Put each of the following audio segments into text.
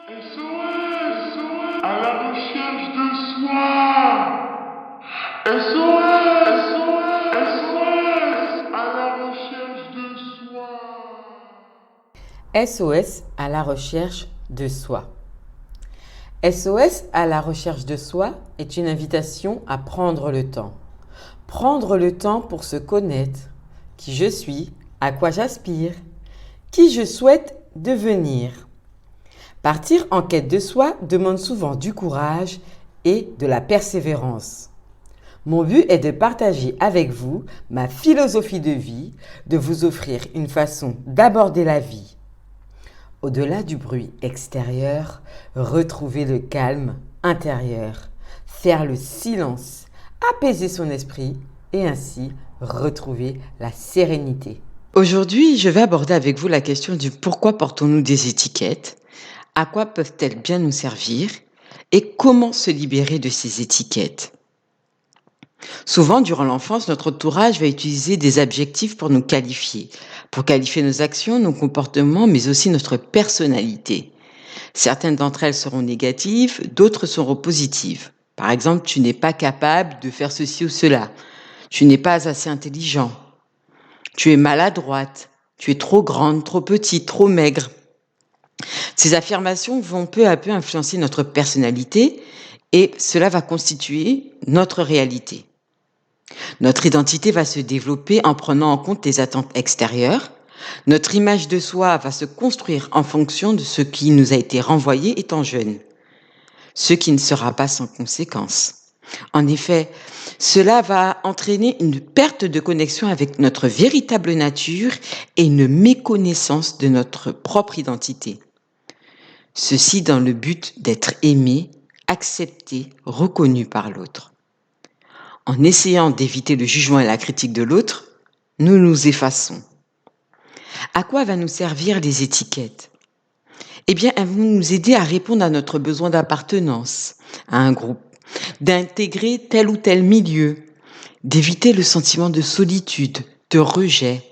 SOS à la recherche de soi. SOS SOS à la recherche de soi. SOS à la recherche de soi. SOS à la recherche de soi est une invitation à prendre le temps. Prendre le temps pour se connaître, qui je suis, à quoi j'aspire, qui je souhaite devenir. Partir en quête de soi demande souvent du courage et de la persévérance. Mon but est de partager avec vous ma philosophie de vie, de vous offrir une façon d'aborder la vie. Au-delà du bruit extérieur, retrouver le calme intérieur, faire le silence, apaiser son esprit et ainsi retrouver la sérénité. Aujourd'hui, je vais aborder avec vous la question du pourquoi portons-nous des étiquettes, à quoi peuvent-elles bien nous servir et comment se libérer de ces étiquettes. Souvent, durant l'enfance, notre entourage va utiliser des adjectifs pour nous qualifier, pour qualifier nos actions, nos comportements, mais aussi notre personnalité. Certaines d'entre elles seront négatives, d'autres seront positives. Par exemple, tu n'es pas capable de faire ceci ou cela. Tu n'es pas assez intelligent. Tu es maladroite. Tu es trop grande, trop petite, trop maigre. Ces affirmations vont peu à peu influencer notre personnalité et cela va constituer notre réalité. Notre identité va se développer en prenant en compte les attentes extérieures. Notre image de soi va se construire en fonction de ce qui nous a été renvoyé étant jeune, ce qui ne sera pas sans conséquence. En effet, cela va entraîner une perte de connexion avec notre véritable nature et une méconnaissance de notre propre identité. Ceci dans le but d'être aimé, accepté, reconnu par l'autre. En essayant d'éviter le jugement et la critique de l'autre, nous nous effaçons. À quoi va nous servir les étiquettes ? Eh bien, elles vont nous aider à répondre à notre besoin d'appartenance à un groupe, d'intégrer tel ou tel milieu, d'éviter le sentiment de solitude, de rejet,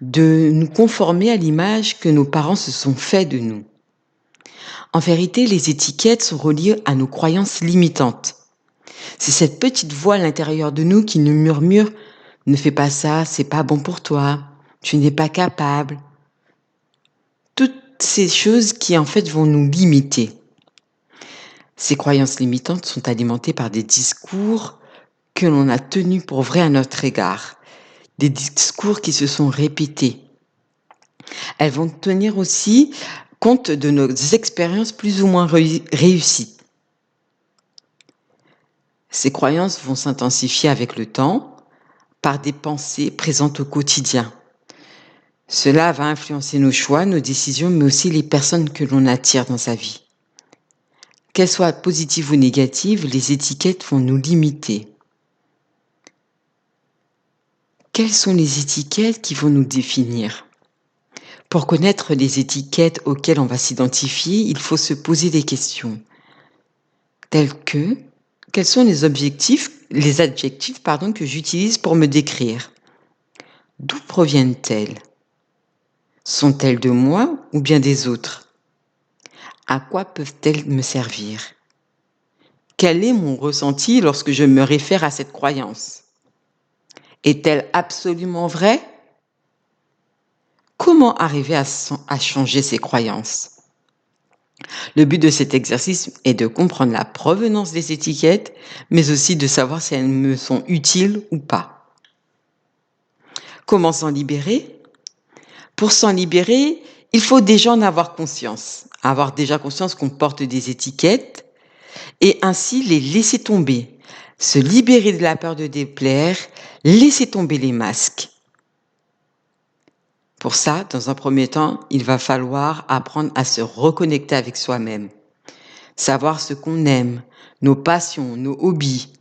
de nous conformer à l'image que nos parents se sont fait de nous. En vérité, les étiquettes sont reliées à nos croyances limitantes. C'est cette petite voix à l'intérieur de nous qui nous murmure « Ne fais pas ça, c'est pas bon pour toi, tu n'es pas capable ». Toutes ces choses qui en fait vont nous limiter. Ces croyances limitantes sont alimentées par des discours que l'on a tenus pour vrais à notre égard, des discours qui se sont répétés. Elles vont tenir aussi compte de nos expériences plus ou moins réussies. Ces croyances vont s'intensifier avec le temps par des pensées présentes au quotidien. Cela va influencer nos choix, nos décisions, mais aussi les personnes que l'on attire dans sa vie. Qu'elles soient positives ou négatives, les étiquettes vont nous limiter. Quelles sont les étiquettes qui vont nous définir ? Pour connaître les étiquettes auxquelles on va s'identifier, il faut se poser des questions, telles que quels sont les adjectifs que j'utilise pour me décrire ? D'où proviennent-elles ? Sont-elles de moi ou bien des autres ? À quoi peuvent-elles me servir ? Quel est mon ressenti lorsque je me réfère à cette croyance ? Est-elle absolument vraie ? Comment arriver à changer ces croyances ? Le but de cet exercice est de comprendre la provenance des étiquettes, mais aussi de savoir si elles me sont utiles ou pas. Comment s'en libérer ? Pour s'en libérer, il faut déjà en avoir conscience. Avoir déjà conscience qu'on porte des étiquettes et ainsi les laisser tomber. Se libérer de la peur de déplaire, laisser tomber les masques. Pour ça, dans un premier temps, il va falloir apprendre à se reconnecter avec soi-même. Savoir ce qu'on aime, nos passions, nos hobbies.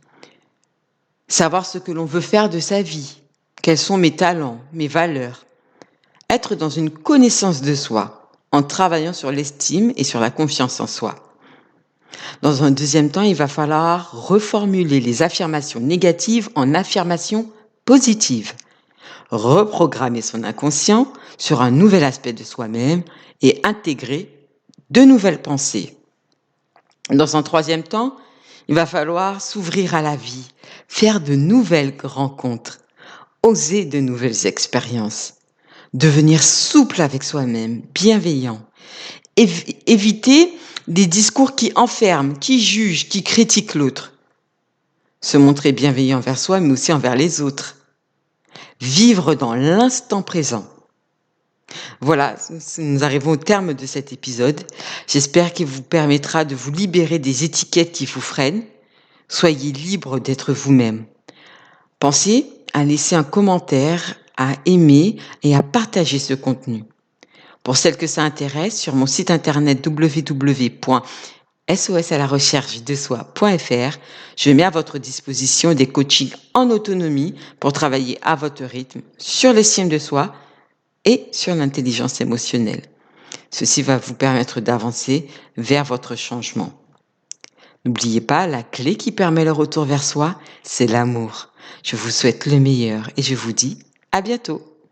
Savoir ce que l'on veut faire de sa vie. Quels sont mes talents, mes valeurs. Être dans une connaissance de soi, en travaillant sur l'estime et sur la confiance en soi. Dans un deuxième temps, il va falloir reformuler les affirmations négatives en affirmations positives. Reprogrammer son inconscient sur un nouvel aspect de soi-même et intégrer de nouvelles pensées. Dans un troisième temps, il va falloir s'ouvrir à la vie, faire de nouvelles rencontres, oser de nouvelles expériences, devenir souple avec soi-même, bienveillant, éviter des discours qui enferment, qui jugent, qui critiquent l'autre, se montrer bienveillant envers soi, mais aussi envers les autres, vivre dans l'instant présent. Voilà, nous arrivons au terme de cet épisode. J'espère qu'il vous permettra de vous libérer des étiquettes qui vous freinent. Soyez libre d'être vous-même. Pensez à laisser un commentaire, à aimer et à partager ce contenu. Pour celles que ça intéresse, sur mon site internet www.sosalarecherchedesoi.fr, je mets à votre disposition des coachings en autonomie pour travailler à votre rythme sur l'estime de soi et sur l'intelligence émotionnelle. Ceci va vous permettre d'avancer vers votre changement. N'oubliez pas, la clé qui permet le retour vers soi, c'est l'amour. Je vous souhaite le meilleur et je vous dis à bientôt.